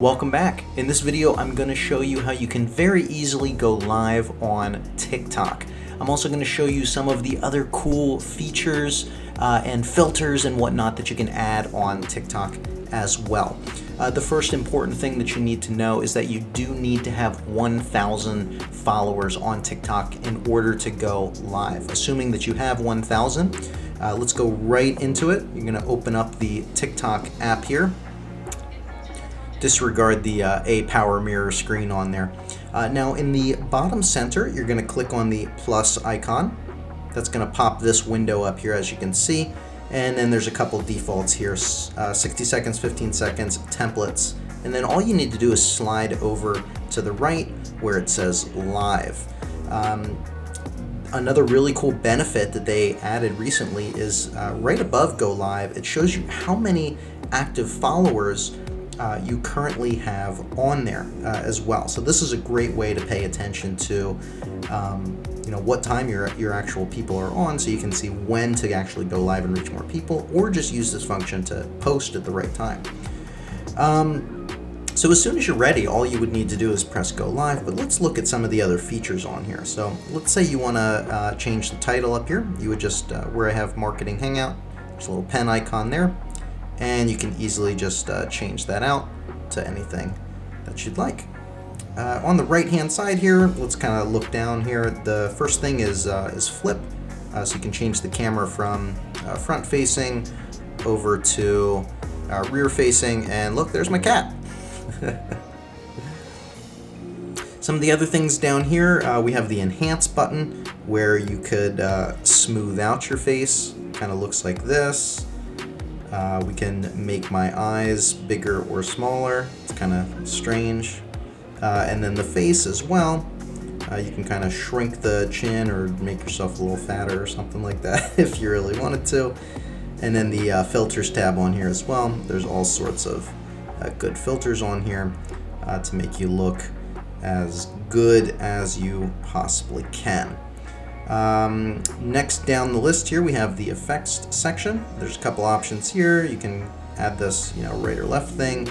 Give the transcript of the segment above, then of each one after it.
Welcome back. In this video, I'm going to show you how you can very easily go live on TikTok. I'm also going to show you some of the other cool features and filters and whatnot that you can add on TikTok as well. The first important thing that you need to know is that you do need to have 1,000 followers on TikTok in order to go live. Assuming that you have 1,000, let's go right into it. You're going to open up the TikTok app here. Disregard the A power mirror screen on there. Now in the bottom center, you're going to click on the plus icon. That's going to pop this window up here, as you can see. And then there's a couple defaults here, 60 seconds, 15 seconds, templates. And then all you need to do is slide over to the right where it says live. Another really cool benefit that they added recently is right above go live, it shows you how many active followers you currently have on there as well. So this is a great way to pay attention to what time your actual people are on, so you can see when to actually go live and reach more people, or just use this function to post at the right time. So as soon as you're ready, all you would need to do is press go live, but let's look at some of the other features on here. So let's say you want to change the title up here. You would just, where I have marketing hangout, there's a little pen icon there. And you can easily just change that out to anything that you'd like. On the right hand side here, let's kind of look down here. The first thing is flip, so you can change the camera from front facing over to rear facing, and look, there's my cat. Some of the other things down here, we have the enhance button where you could smooth out your face. Kind of looks like this. We can make my eyes bigger or smaller. It's kind of strange. And then the face as well. You can kind of shrink the chin or make yourself a little fatter or something like that if you really wanted to. And then the filters tab on here as well. There's all sorts of good filters on here to make you look as good as you possibly can. Next down the list here, we have the effects section. There's a couple options here. You can add this, right or left thing.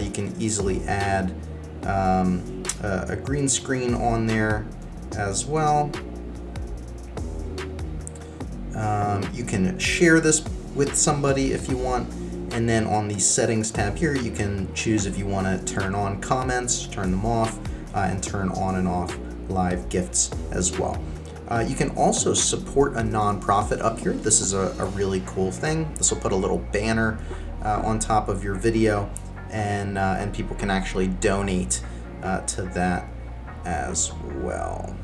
You can easily add a green screen on there as well. You can share this with somebody if you want. And then on the settings tab here, you can choose if you want to turn on comments, turn them off, and turn on and off live gifts as well. You can also support a nonprofit up here. This is a really cool thing. This will put a little banner on top of your video, and people can actually donate to that as well.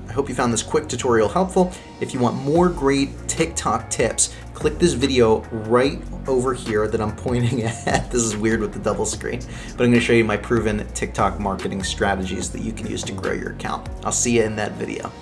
I hope you found this quick tutorial helpful. If you want more great TikTok tips, click this video right over here that I'm pointing at. This is weird with the double screen, but I'm going to show you my proven TikTok marketing strategies that you can use to grow your account. I'll see you in that video.